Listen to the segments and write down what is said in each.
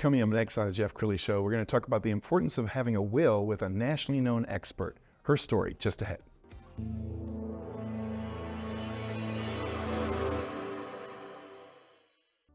Coming up next on the Jeff Crilley Show, we're going to talk about the importance of having a will with a nationally known expert. Her story just ahead.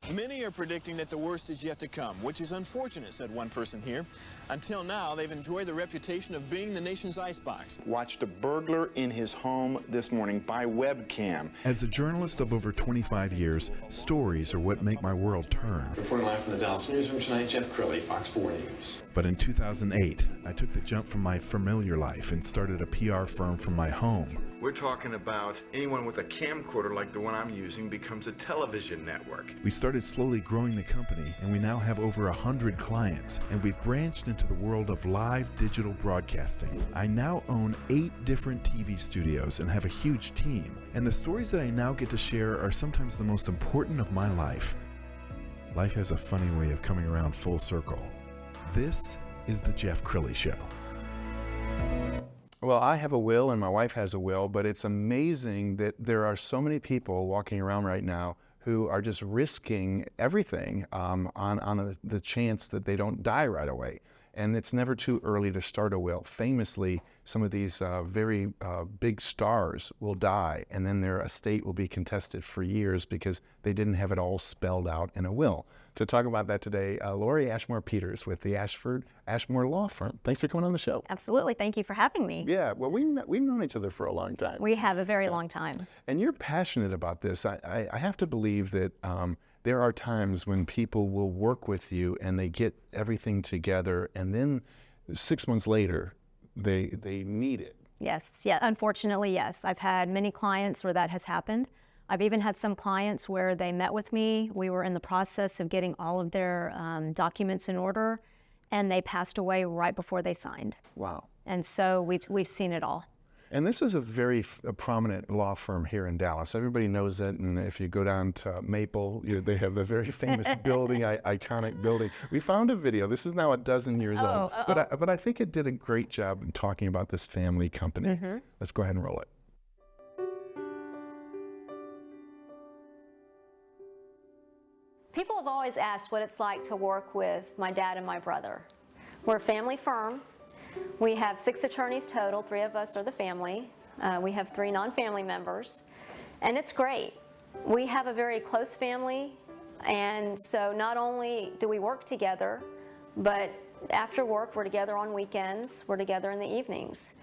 Many are predicting that the worst is yet to come, which is unfortunate, said one person here. Until now, they've enjoyed the reputation of being the nation's icebox. Watched a burglar in his home this morning by webcam. As a journalist of over 25 years, stories are what make my world turn. Reporting live from the Dallas newsroom tonight, Jeff Crilley, Fox 4 News. But in 2008, I took the jump from my familiar life and started a PR firm from my home. We're talking about anyone with a camcorder like the one I'm using becomes a television network. We started slowly growing the company, and we now have over 100 clients, and we've branched into the world of live digital broadcasting. I now own 8 different TV studios and have a huge team, and the stories that I now get to share are sometimes the most important of my life. Life has a funny way of coming around full circle. This is the Jeff Crilley Show. Well, I have a will and my wife has a will, but it's amazing that there are so many people walking around right now who are just risking everything on the chance that they don't die right away. And it's never too early to start a will. Famously, some of these very big stars will die, and then their estate will be contested for years because they didn't have it all spelled out in a will. To talk about that today, Lori Ashmore Peters with the Ashmore Law Firm. Thanks for coming on the show. Absolutely. Thank you for having me. Yeah, well, we've known each other for a long time. We have a very long time. And you're passionate about this. I have to believe that there are times when people will work with you and they get everything together, and then 6 months later, they need it. Yes, yeah, unfortunately, yes. I've had many clients where that has happened. I've even had some clients where they met with me. We were in the process of getting all of their documents in order, and they passed away right before they signed. Wow. And so we've seen it all. And this is a very prominent law firm here in Dallas. Everybody knows it, and if you go down to Maple, they have the very famous building, iconic building. We found a video. This is now a dozen years old, but I think it did a great job in talking about this family company. Mm-hmm. Let's go ahead and roll it. People have always asked what it's like to work with my dad and my brother. We're a family firm. We have 6 attorneys total. 3 of us are the family. We have 3 non-family members, and it's great. We have a very close family, and so not only do we work together, but after work we're together on weekends, we're together in the evenings.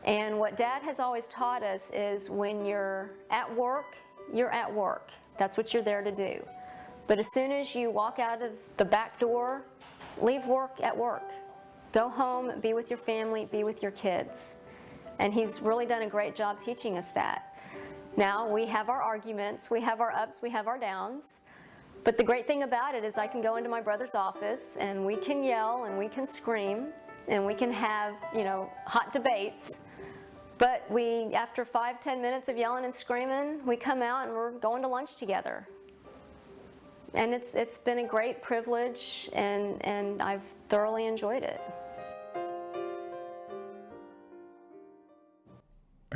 And what Dad has always taught us is when you're at work, you're at work. That's what you're there to do. But as soon as you walk out of the back door, leave work at work. Go home, be with your family, be with your kids. And he's really done a great job teaching us that. Now, we have our arguments, we have our ups, we have our downs. But the great thing about it is I can go into my brother's office and we can yell and we can scream and we can have, hot debates. But after 5-10 minutes of yelling and screaming, we come out and we're going to lunch together. And it's been a great privilege, and I've thoroughly enjoyed it.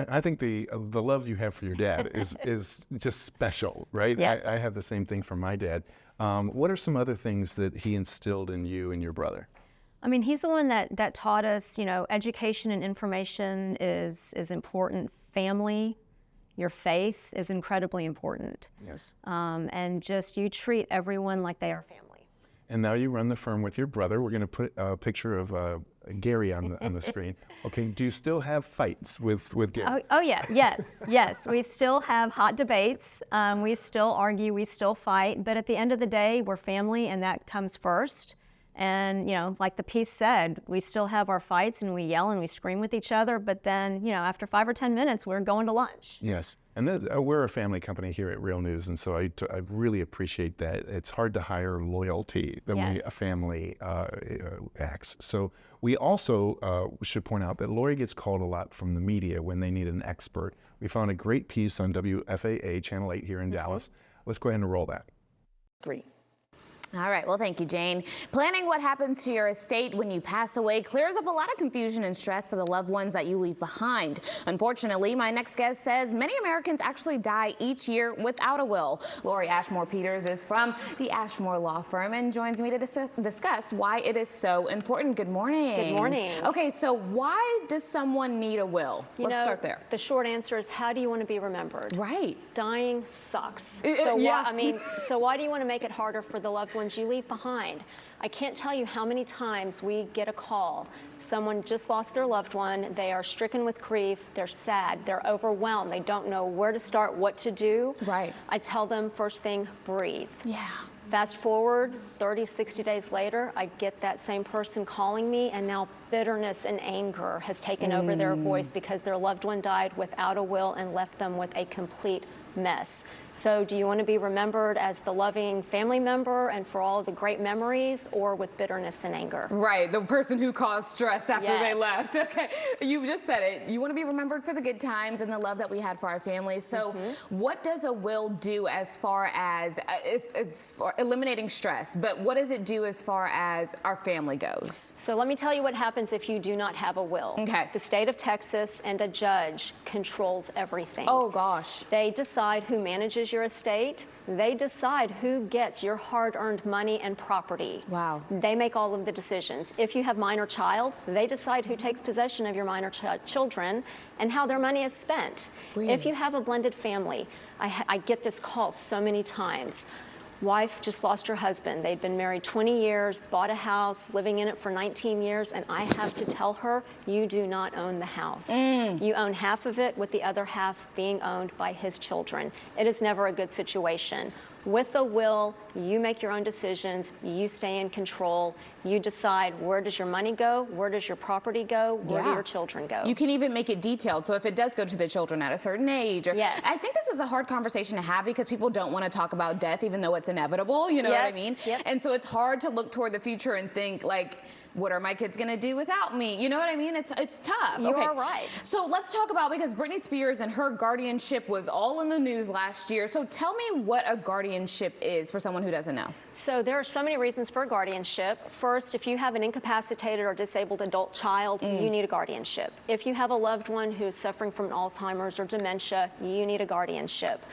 I think the love you have for your dad is just special, right? Yes. I have the same thing from my dad. What are some other things that he instilled in you and your brother? I mean, he's the one that taught us, education and information is important. Family, your faith is incredibly important. Yes. And just you treat everyone like they are family. And now you run the firm with your brother. We're going to put a picture of Gary on the screen. Okay, do you still have fights with Gary? Oh yeah, yes. We still have hot debates. We still argue, we still fight. But at the end of the day, we're family, and that comes first. And, like the piece said, we still have our fights and we yell and we scream with each other, but then, after 5 or 10 minutes, we're going to lunch. Yes. And we're a family company here at Real News, and so I really appreciate that. It's hard to hire loyalty the way a family acts. So we also should point out that Lori gets called a lot from the media when they need an expert. We found a great piece on WFAA Channel 8 here in Dallas. Let's go ahead and roll that. Great. All right, well, thank you, Jane. Planning what happens to your estate when you pass away clears up a lot of confusion and stress for the loved ones that you leave behind. Unfortunately, my next guest says many Americans actually die each year without a will. Lori Ashmore Peters is from the Ashmore Law Firm and joins me to discuss why it is so important. Good morning. Good morning. Okay, so why does someone need a will? Let's start there. The short answer is, how do you want to be remembered? Right. Dying sucks. Yeah. So why do you want to make it harder for the loved ones you leave behind? I can't tell you how many times we get a call. Someone just lost their loved one. They are stricken with grief. They're sad. They're overwhelmed. They don't know where to start, what to do. Right. I tell them, first thing, breathe. Yeah. Fast forward 30, 60 days later, I get that same person calling me, and now bitterness and anger has taken over their voice because their loved one died without a will and left them with a complete mess. So do you want to be remembered as the loving family member and for all the great memories, or with bitterness and anger? Right, the person who caused stress after they Yes. left. Okay, you just said it. You want to be remembered for the good times and the love that we had for our families. So what does a will do as far as it's for eliminating stress, but what does it do as far as our family goes? So let me tell you what happens if you do not have a will. Okay. The state of Texas and a judge controls everything. Oh gosh. They decide who manages your estate. They decide who gets your hard-earned money and property. Wow. They make all of the decisions. If you have minor child, they decide who takes possession of your minor children and how their money is spent. Really? If you have a blended family, I get this call so many times. Wife just lost her husband. They'd been married 20 years, bought a house, living in it for 19 years, and I have to tell her, you do not own the house. You own half of it, with the other half being owned by his children. It is never a good situation. With a will, you make your own decisions, you stay in control, you decide where does your money go, where does your property go, where do Yeah. your children go. You can even make it detailed. So if it does go to the children at a certain age, or, Yes. I think this is a hard conversation to have because people don't want to talk about death, even though it's inevitable. You know what I Yes, mean? yep. And so it's hard to look toward the future and think like, what are my kids going to do without me? You know what I mean? It's tough. You are right. So let's talk about, because Britney Spears and her guardianship was all in the news last year. So tell me what a guardianship is for someone who doesn't know. So there are so many reasons for a guardianship. First, if you have an incapacitated or disabled adult child, you need a guardianship. If you have a loved one who's suffering from Alzheimer's or dementia, you need a guardianship.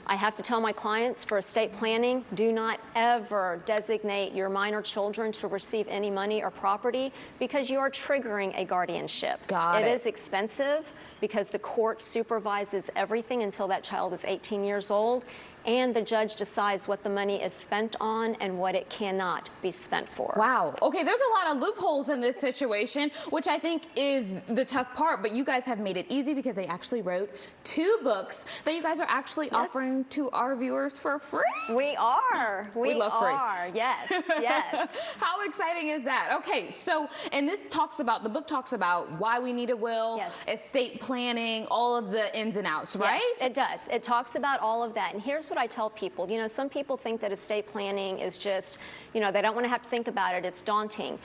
I have to tell my clients, for estate planning, do not ever designate your minor children to receive any money or property, because you are triggering a guardianship. Got it. It is expensive because the court supervises everything until that child is 18 years old, and the judge decides what the money is spent on and what it cannot be spent for. Wow. Okay, there's a lot of loopholes in this situation, which I think is the tough part, but you guys have made it easy because they actually wrote 2 books that you guys are actually offering to our viewers for free. We are. We love free. are. Yes, yes. How exciting is that? Okay, so, and the book talks about why we need a will, Yes. estate planning, all of the ins and outs, right? Yes, it does. It talks about all of that. And here's what I tell people. You know, some people think that estate planning is just, they don't want to have to think about it. It's daunting.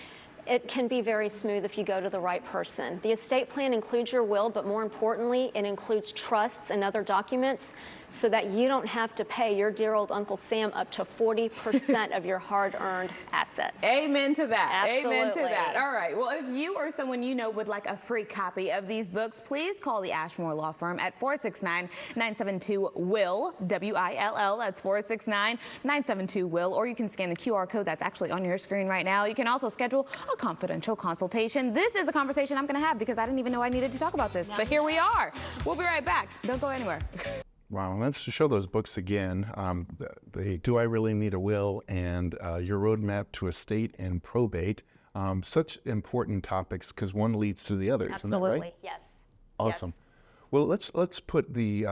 It can be very smooth if you go to the right person. The estate plan includes your will, but more importantly, it includes trusts and other documents, so that you don't have to pay your dear old Uncle Sam up to 40% of your hard-earned assets. Amen to that. Amen to Absolutely. that. All right. Well, if you or someone you know would like a free copy of these books, please call the Ashmore Law Firm at 469-972-WILL, W-I-L-L. That's 469-972-WILL. Or you can scan the QR code that's actually on your screen right now. You can also schedule a confidential consultation. This is a conversation I'm going to have because I didn't even know I needed to talk about this. But here we are. We'll be right back. Don't go anywhere. Wow, let's show those books again. The Do I Really Need a Will and Your Roadmap to Estate and Probate. Such important topics because one leads to the other, isn't that right? Absolutely, yes. Awesome. Yes. Well, let's put the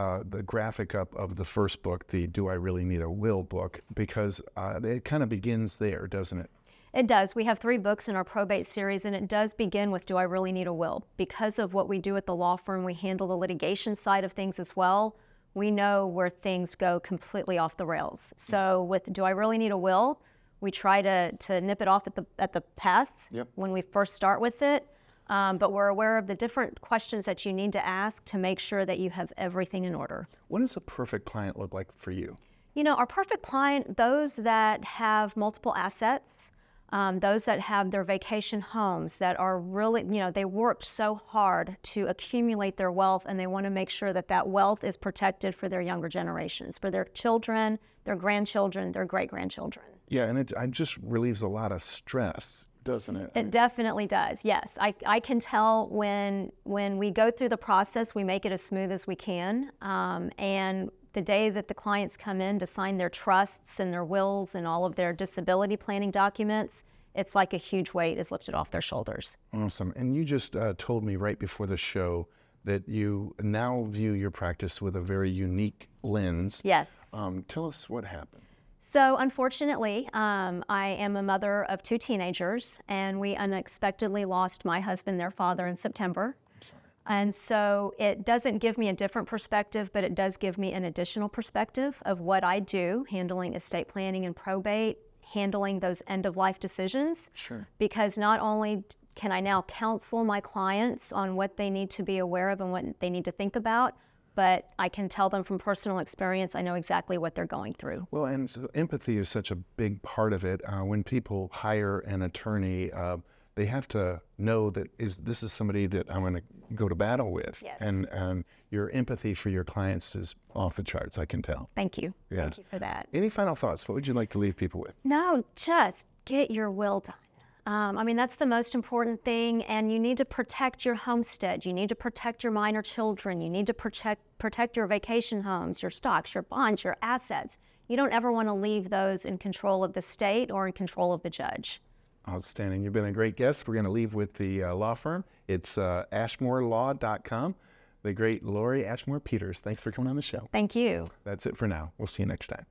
graphic up of the first book, the Do I Really Need a Will book, because it kind of begins there, doesn't it? It does. We have 3 books in our probate series, and it does begin with Do I Really Need a Will? Because of what we do at the law firm, we handle the litigation side of things as well. We know where things go completely off the rails. So with Do I Really Need a Will? We try to nip it off at the pass when we first start with it. But we're aware of the different questions that you need to ask to make sure that you have everything in order. What does a perfect client look like for you? Our perfect client, those that have multiple assets, those that have their vacation homes that are really, they worked so hard to accumulate their wealth, and they want to make sure that that wealth is protected for their younger generations, for their children, their grandchildren, their great-grandchildren. Yeah, and it just relieves a lot of stress, doesn't it? It definitely does, yes. I can tell when we go through the process, we make it as smooth as we can, and the day that the clients come in to sign their trusts and their wills and all of their disability planning documents, it's like a huge weight is lifted off their shoulders. Awesome. And you just told me right before the show that you now view your practice with a very unique lens. Yes. Tell us what happened. So unfortunately, I am a mother of 2 teenagers, and we unexpectedly lost my husband, their father, in September. And so it doesn't give me a different perspective, but it does give me an additional perspective of what I do, handling estate planning and probate, handling those end-of-life decisions. Sure. Because not only can I now counsel my clients on what they need to be aware of and what they need to think about, but I can tell them from personal experience, I know exactly what they're going through. Well, and so empathy is such a big part of it. When people hire an attorney, they have to know that this is somebody that I'm going to go to battle with. Yes. And your empathy for your clients is off the charts, I can tell. Thank you. Yeah. Thank you for that. Any final thoughts? What would you like to leave people with? No, just get your will done. That's the most important thing, and you need to protect your homestead. You need to protect your minor children. You need to protect your vacation homes, your stocks, your bonds, your assets. You don't ever want to leave those in control of the state or in control of the judge. Outstanding. You've been a great guest. We're going to leave with the law firm. It's ashmorelaw.com. The great Lori Ashmore Peters. Thanks for coming on the show. Thank you. That's it for now. We'll see you next time.